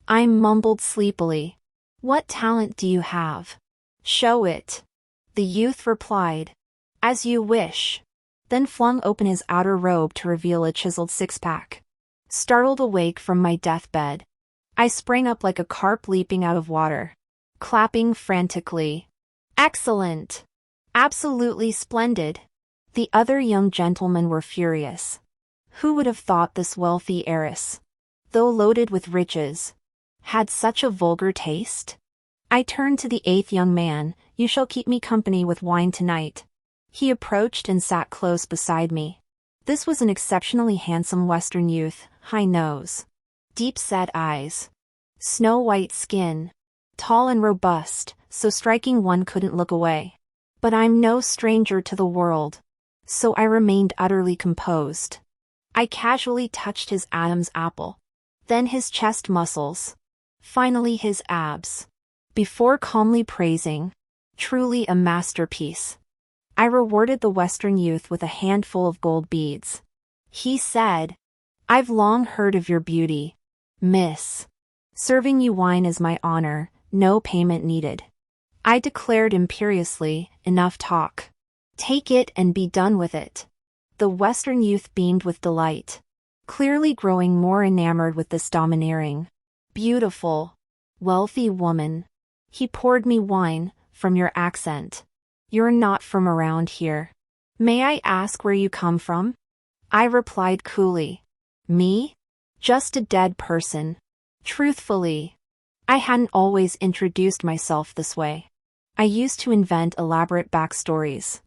I mumbled sleepily. What talent do you have? Show it. The youth replied. As you wish. Then flung open his outer robe to reveal a chiseled 6-pack. Startled awake from my deathbed, I sprang up like a carp leaping out of water, clapping frantically. Excellent! Absolutely splendid! The other young gentlemen were furious. Who would have thought this wealthy heiress, though loaded with riches, had such a vulgar taste? I turned to the 8th young man. You shall keep me company with wine tonight. He approached and sat close beside me. This was an exceptionally handsome Western youth, high nose, deep-set eyes, snow-white skin, tall and robust, so striking one couldn't look away. But I'm no stranger to the world. So I remained utterly composed. I casually touched his Adam's apple. Then his chest muscles. Finally his abs. Before calmly praising, "Truly a masterpiece." I rewarded the Western youth with a handful of gold beads. He said, "I've long heard of your beauty, miss. Serving you wine is my honor, no payment needed." I declared imperiously, "Enough talk. Take it and be done with it." The Western youth beamed with delight, clearly growing more enamored with this domineering, beautiful, wealthy woman. He poured me wine. "From your accent, you're not from around here. May I ask where you come from?" I replied coolly, "Me? Just a dead person." Truthfully, I hadn't always introduced myself this way. I used to invent elaborate backstories.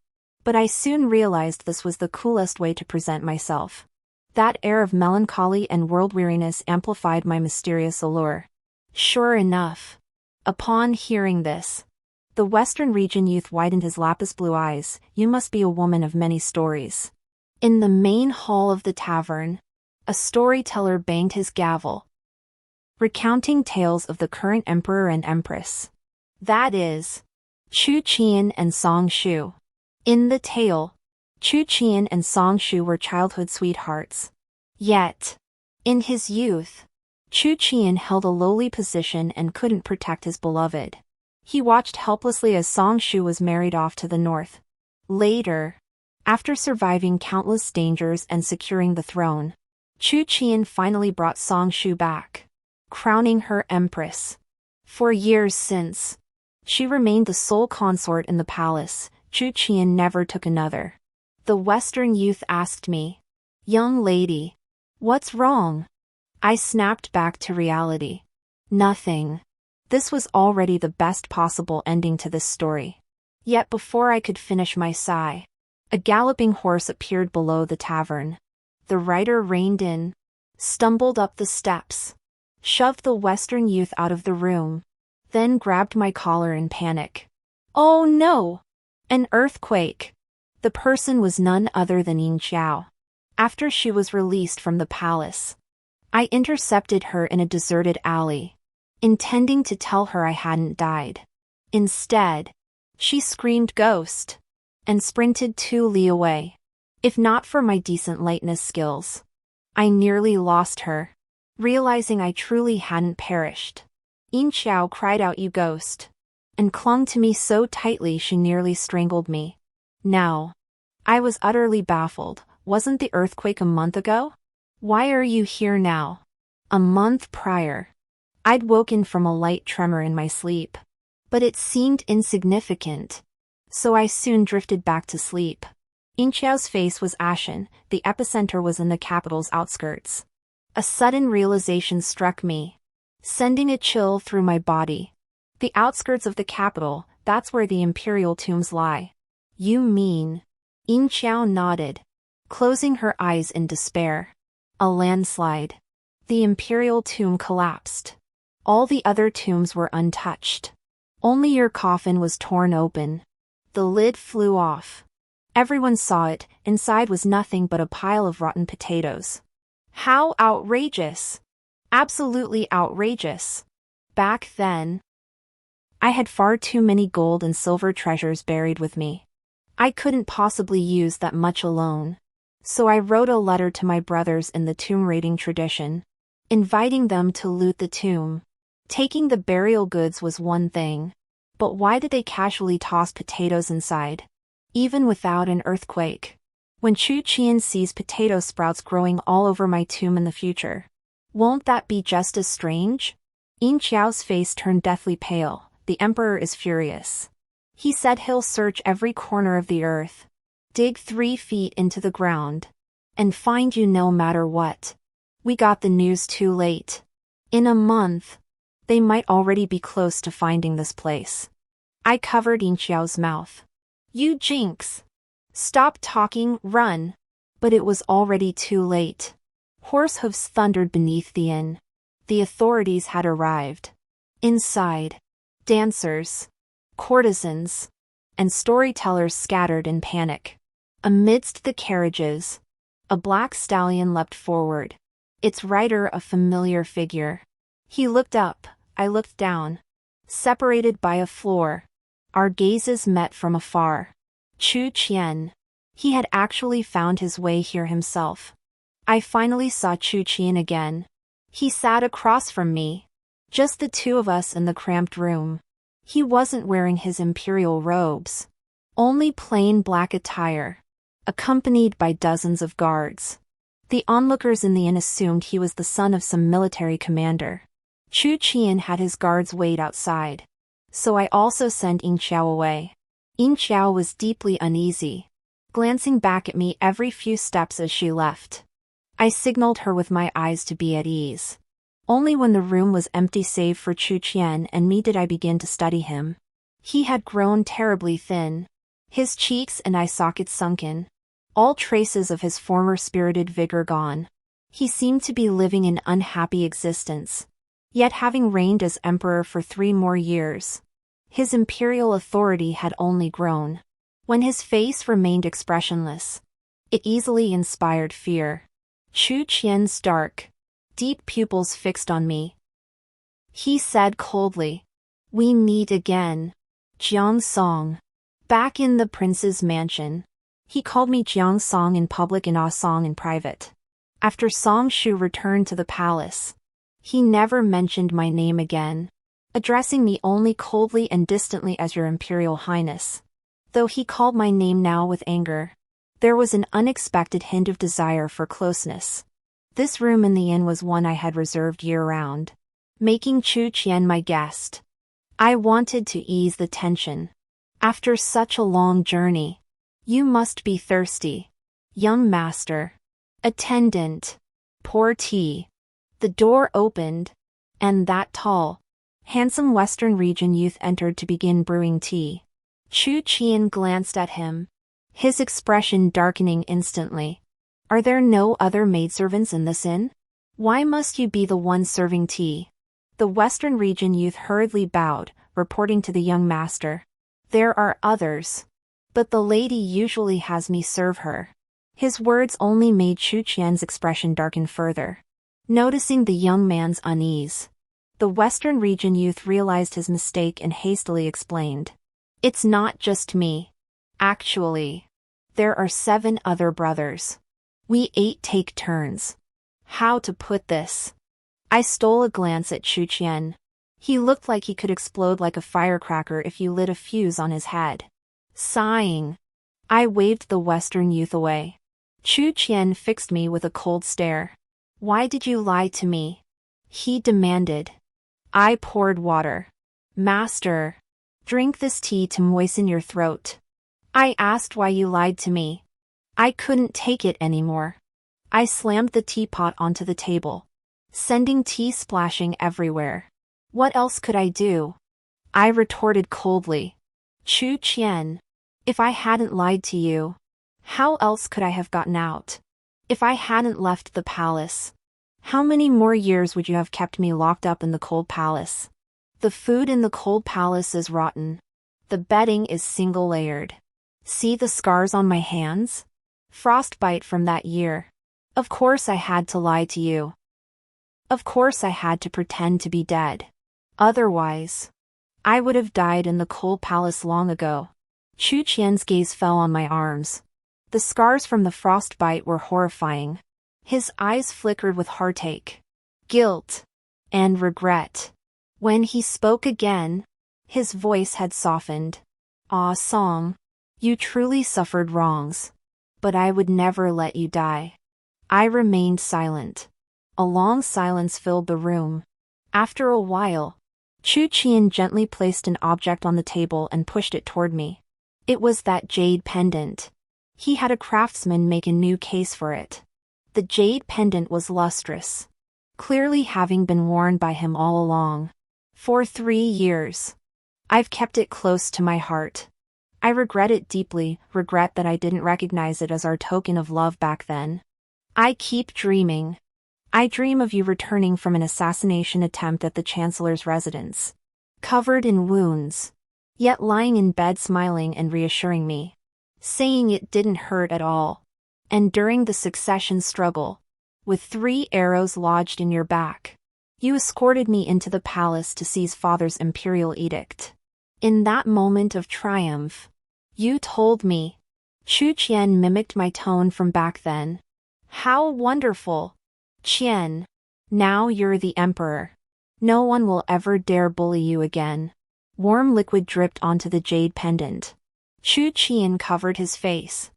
But I soon realized this was the coolest way to present myself. That air of melancholy and world-weariness amplified my mysterious allure. Sure enough, upon hearing this, the Western region youth widened his lapis blue eyes. "You must be a woman of many stories." In the main hall of the tavern, a storyteller banged his gavel, recounting tales of the current emperor and empress. That is, Chu Qian and Song Shu. In the tale, Chu Qian and Song Shu were childhood sweethearts. Yet, in his youth, Chu Qian held a lowly position and couldn't protect his beloved. He watched helplessly as Song Shu was married off to the north. Later, after surviving countless dangers and securing the throne, Chu Qian finally brought Song Shu back, crowning her empress. For years since, she remained the sole consort in the palace. Chu Qian never took another. The Western youth asked me, "Young lady, what's wrong?" I snapped back to reality. Nothing. This was already the best possible ending to this story. Yet before I could finish my sigh, a galloping horse appeared below the tavern. The rider reined in, stumbled up the steps, shoved the Western youth out of the room, then grabbed my collar in panic. "Oh no! An earthquake!" The person was none other than Yin Xiao. After she was released from the palace, I intercepted her in a deserted alley, intending to tell her I hadn't died. Instead, she screamed "Ghost!" and sprinted 2 li away. If not for my decent lightness skills, I nearly lost her. Realizing I truly hadn't perished, Yin Xiao cried out, "You ghost!" and clung to me so tightly she nearly strangled me. Now, I was utterly baffled. Wasn't the earthquake a month ago? Why are you here now? A month prior, I'd woken from a light tremor in my sleep, but it seemed insignificant, so I soon drifted back to sleep. Yin Xiao's face was ashen. The epicenter was in the capital's outskirts. A sudden realization struck me, sending a chill through my body. The outskirts of the capital, that's where the imperial tombs lie. You mean? Yin Xiao nodded, closing her eyes in despair. A landslide. The imperial tomb collapsed. All the other tombs were untouched. Only your coffin was torn open. The lid flew off. Everyone saw it. Inside was nothing but a pile of rotten potatoes. How outrageous! Absolutely outrageous. Back then, I had far too many gold and silver treasures buried with me. I couldn't possibly use that much alone. So I wrote a letter to my brothers in the tomb raiding tradition, inviting them to loot the tomb. Taking the burial goods was one thing, but why did they casually toss potatoes inside? Even without an earthquake. When Chu Qian sees potato sprouts growing all over my tomb in the future, won't that be just as strange? Yin Xiao's face turned deathly pale. The emperor is furious. He said he'll search every corner of the earth, dig 3 feet into the ground, and find you no matter what. We got the news too late. In a month, they might already be close to finding this place. I covered Yin Xiao's mouth. You jinx! Stop talking, run! But it was already too late. Horse hooves thundered beneath the inn. The authorities had arrived. Inside, dancers, courtesans, and storytellers scattered in panic. Amidst the carriages, a black stallion leapt forward, its rider a familiar figure. He looked up, I looked down. Separated by a floor, our gazes met from afar. Chu Qian. He had actually found his way here himself. I finally saw Chu Qian again. He sat across from me. Just the two of us in the cramped room. He wasn't wearing his imperial robes. Only plain black attire, accompanied by dozens of guards. The onlookers in the inn assumed he was the son of some military commander. Chu Qian had his guards wait outside. So I also sent Ying Xiao away. Ying Xiao was deeply uneasy, glancing back at me every few steps as she left. I signaled her with my eyes to be at ease. Only when the room was empty save for Chu Qian and me did I begin to study him. He had grown terribly thin, his cheeks and eye sockets sunken, all traces of his former spirited vigor gone. He seemed to be living an unhappy existence. Yet having reigned as emperor for 3 more years, his imperial authority had only grown. When his face remained expressionless, it easily inspired fear. Chu Qian's dark, deep pupils fixed on me. He said coldly, "We meet again. Jiang Song." Back in the prince's mansion. He called me Jiang Song in public and Ah Song in private. After Song Shu returned to the palace, he never mentioned my name again, addressing me only coldly and distantly as Your Imperial Highness. Though he called my name now with anger, there was an unexpected hint of desire for closeness. This room in the inn was one I had reserved year-round, making Chu Qian my guest. I wanted to ease the tension. After such a long journey, you must be thirsty. Young master. Attendant. Pour tea. The door opened, and that tall, handsome Western region youth entered to begin brewing tea. Chu Qian glanced at him, his expression darkening instantly. Are there no other maidservants in this inn? Why must you be the one serving tea? The Western region youth hurriedly bowed, reporting to the young master. There are others, but the lady usually has me serve her. His words only made Chu Qian's expression darken further. Noticing the young man's unease, the Western region youth realized his mistake and hastily explained. It's not just me. Actually, there are 7 other brothers. We 8 take turns. How to put this? I stole a glance at Chu Qian. He looked like he could explode like a firecracker if you lit a fuse on his head. Sighing, I waved the Western youth away. Chu Qian fixed me with a cold stare. Why did you lie to me? He demanded. I poured water. Master, drink this tea to moisten your throat. I asked why you lied to me. I couldn't take it anymore. I slammed the teapot onto the table, sending tea splashing everywhere. What else could I do? I retorted coldly. Chu Qian, if I hadn't lied to you, how else could I have gotten out? If I hadn't left the palace, how many more years would you have kept me locked up in the cold palace? The food in the cold palace is rotten. The bedding is single-layered. See the scars on my hands? Frostbite from that year. Of course I had to lie to you. Of course I had to pretend to be dead. Otherwise, I would have died in the cold palace long ago. Chu Qian's gaze fell on my arms. The scars from the frostbite were horrifying. His eyes flickered with heartache, guilt, and regret. When he spoke again, his voice had softened. Ah Song, you truly suffered wrongs, but I would never let you die. I remained silent. A long silence filled the room. After a while, Chu Qian gently placed an object on the table and pushed it toward me. It was that jade pendant. He had a craftsman make a new case for it. The jade pendant was lustrous, clearly having been worn by him all along. For 3 years. I've kept it close to my heart. I regret it deeply, regret that I didn't recognize it as our token of love back then. I keep dreaming. I dream of you returning from an assassination attempt at the Chancellor's residence, covered in wounds, yet lying in bed smiling and reassuring me, saying it didn't hurt at all. And during the succession struggle, with 3 arrows lodged in your back, you escorted me into the palace to seize father's imperial edict. In that moment of triumph, you told me. Chu Qian mimicked my tone from back then. How wonderful! Qian, now you're the emperor. No one will ever dare bully you again. Warm liquid dripped onto the jade pendant. Chu Qian covered his face,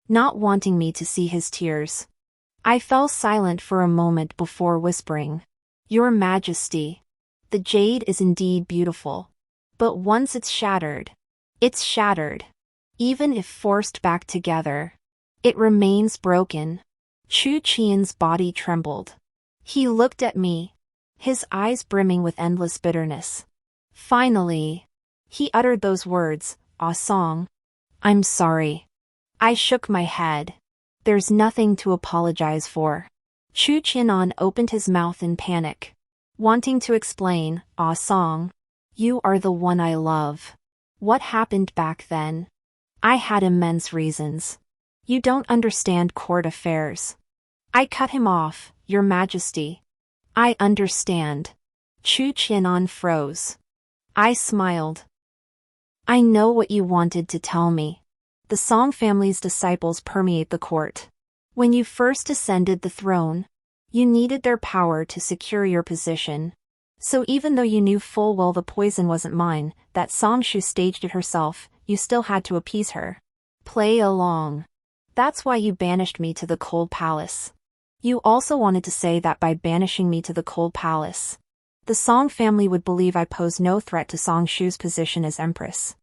not wanting me to see his tears. I fell silent for a moment before whispering, Your Majesty, the jade is indeed beautiful. But once it's shattered. It's shattered. Even if forced back together, it remains broken. Chu Qian's body trembled. He looked at me, his eyes brimming with endless bitterness. Finally, he uttered those words, "Ah Song. I'm sorry." I shook my head. There's nothing to apologize for. Chu Qianan opened his mouth in panic, wanting to explain, "Ah Song. You are the one I love. What happened back then? I had immense reasons. You don't understand court affairs." I cut him off, "Your Majesty. I understand." Chu Qianan froze. I smiled. "I know what you wanted to tell me. The Song family's disciples permeate the court. When you first ascended the throne, you needed their power to secure your position. So even though you knew full well the poison wasn't mine, that Song Shu staged it herself, you still had to appease her. Play along. That's why you banished me to the cold palace. You also wanted to say that by banishing me to the cold palace, the Song family would believe I posed no threat to Song Shu's position as empress.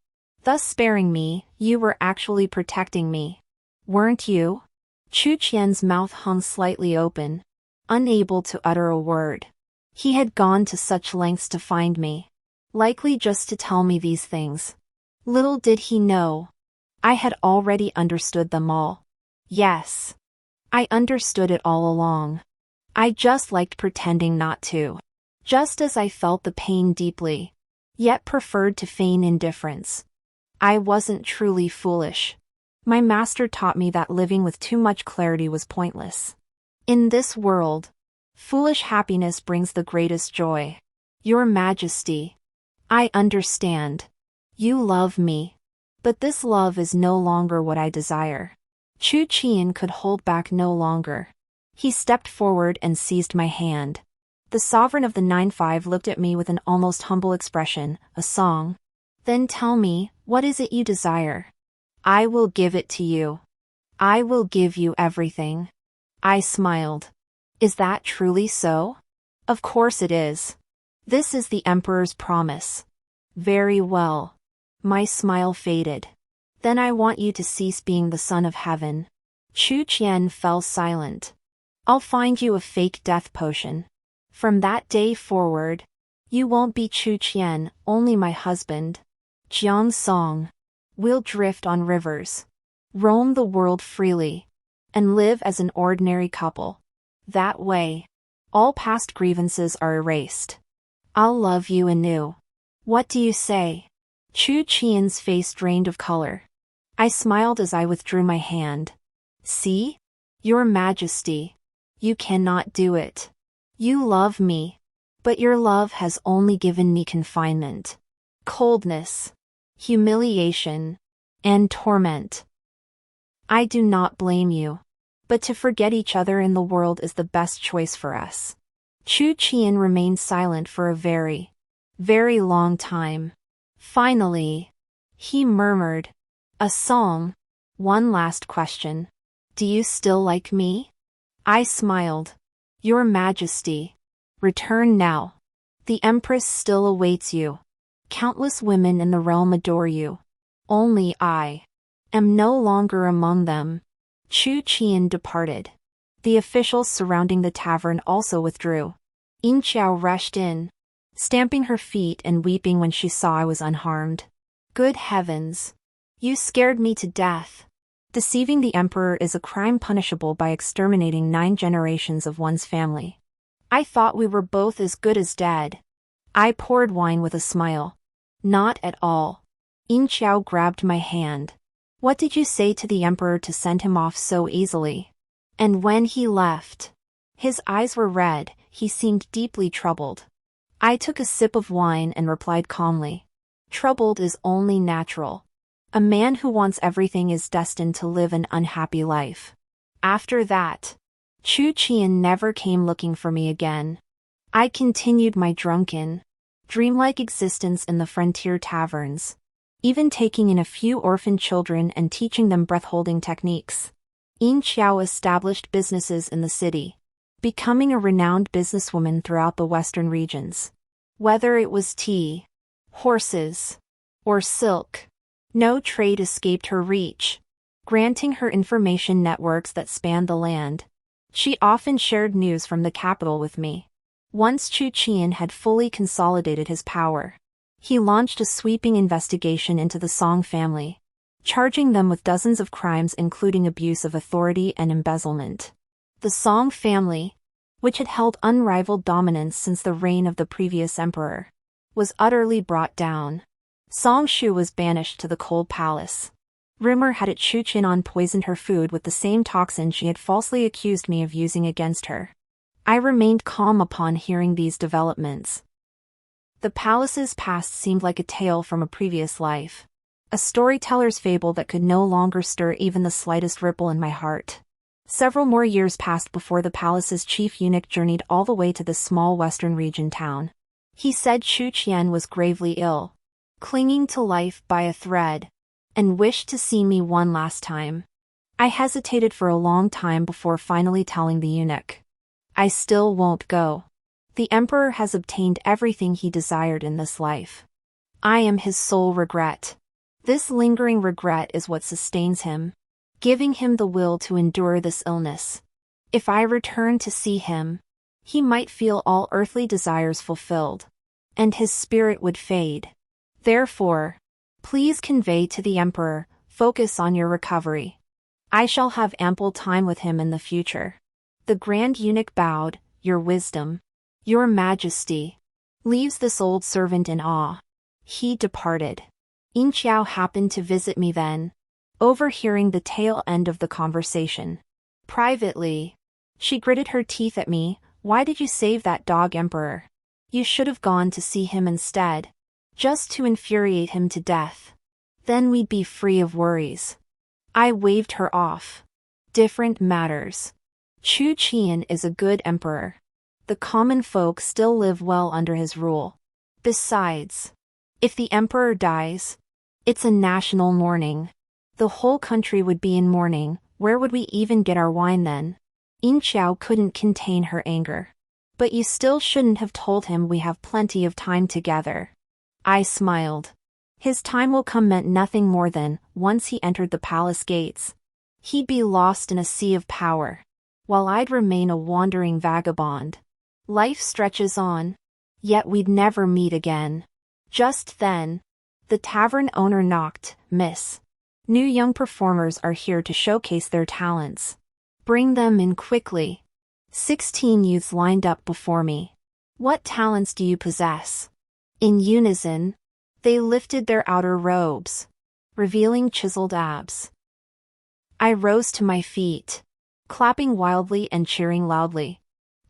Thus sparing me, you were actually protecting me. Weren't you?" Chu Qian's mouth hung slightly open, unable to utter a word. He had gone to such lengths to find me, likely just to tell me these things. Little did he know, I had already understood them all. Yes, I understood it all along. I just liked pretending not to. Just as I felt the pain deeply, yet preferred to feign indifference. I wasn't truly foolish. My master taught me that living with too much clarity was pointless. In this world, foolish happiness brings the greatest joy. Your Majesty, I understand. You love me. But this love is no longer what I desire. Chu Qian could hold back no longer. He stepped forward and seized my hand. The sovereign of the 9-5 looked at me with an almost humble expression, "A song? Then tell me, what is it you desire? I will give it to you. I will give you everything." I smiled. "Is that truly so?" "Of course it is. This is the Emperor's promise." "Very well." My smile faded. "Then I want you to cease being the son of heaven." Chu Qian fell silent. "I'll find you a fake death potion. From that day forward, you won't be Chu Qian, only my husband. Jiang Song. We'll drift on rivers, roam the world freely, and live as an ordinary couple. That way, all past grievances are erased. I'll love you anew. What do you say?" Chu Qian's face drained of color. I smiled as I withdrew my hand. "See? Your Majesty. You cannot do it. You love me. But your love has only given me confinement, coldness, humiliation, and torment. I do not blame you. But to forget each other in the world is the best choice for us." Chu Qian remained silent for a very, very long time. Finally, he murmured, "A song. One last question. Do you still like me?" I smiled. "Your Majesty. Return now. The Empress still awaits you. Countless women in the realm adore you. Only I am no longer among them." Chu Qian departed. The officials surrounding the tavern also withdrew. Yin Xiao rushed in, stamping her feet and weeping when she saw I was unharmed. "Good heavens! You scared me to death." Deceiving the emperor is a crime punishable by exterminating 9 generations of one's family. I thought we were both as good as dead. I poured wine with a smile. "Not at all. Yin Xiao grabbed my hand. What did you say to the emperor to send him off so easily? And when he left, his eyes were red, he seemed deeply troubled. I took a sip of wine and replied calmly. Troubled is only natural. A man who wants everything is destined to live an unhappy life. After that, Chu Qian never came looking for me again. I continued my drunken, dreamlike existence in the frontier taverns, even taking in a few orphan children and teaching them breath-holding techniques. Yin Xiao established businesses in the city, becoming a renowned businesswoman throughout the western regions. Whether it was tea, horses, or silk, no trade escaped her reach, granting her information networks that spanned the land. She often shared news from the capital with me. Once Chu Qian had fully consolidated his power, he launched a sweeping investigation into the Song family, charging them with dozens of crimes including abuse of authority and embezzlement. The Song family, which had held unrivaled dominance since the reign of the previous emperor, was utterly brought down. Song Shu was banished to the cold palace. Rumor had it Chu Qian poisoned her food with the same toxin she had falsely accused me of using against her. I remained calm upon hearing these developments. The palace's past seemed like a tale from a previous life, a storyteller's fable that could no longer stir even the slightest ripple in my heart. Several more years passed before the palace's chief eunuch journeyed all the way to this small western region town. He said Chu Qian was gravely ill, clinging to life by a thread, and wished to see me one last time. I hesitated for a long time before finally telling the eunuch. I still won't go. The emperor has obtained everything he desired in this life. I am his sole regret. This lingering regret is what sustains him, giving him the will to endure this illness. If I return to see him, he might feel all earthly desires fulfilled, and his spirit would fade. Therefore, please convey to the emperor, focus on your recovery. I shall have ample time with him in the future. The grand eunuch bowed. Your wisdom, your majesty, leaves this old servant in awe. He departed. Yin Xiao happened to visit me then, overhearing the tail end of the conversation. Privately, she gritted her teeth at me. Why did you save that dog emperor? You should have gone to see him instead, just to infuriate him to death. Then we'd be free of worries. I waved her off. Different matters. Chu Qian is a good emperor. The common folk still live well under his rule. Besides, if the emperor dies, it's a national mourning. The whole country would be in mourning. Where would we even get our wine then? Yin Xiao couldn't contain her anger. But you still shouldn't have told him we have plenty of time together. I smiled. His time will come meant nothing more than, once he entered the palace gates, he'd be lost in a sea of power, while I'd remain a wandering vagabond. Life stretches on, yet we'd never meet again. Just then, the tavern owner knocked. Miss, new young performers are here to showcase their talents. Bring them in quickly. 16 youths lined up before me. What talents do you possess? In unison, they lifted their outer robes, revealing chiseled abs. I rose to my feet, clapping wildly and cheering loudly.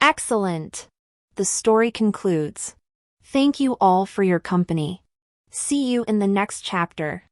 Excellent! The story concludes. Thank you all for your company. See you in the next chapter.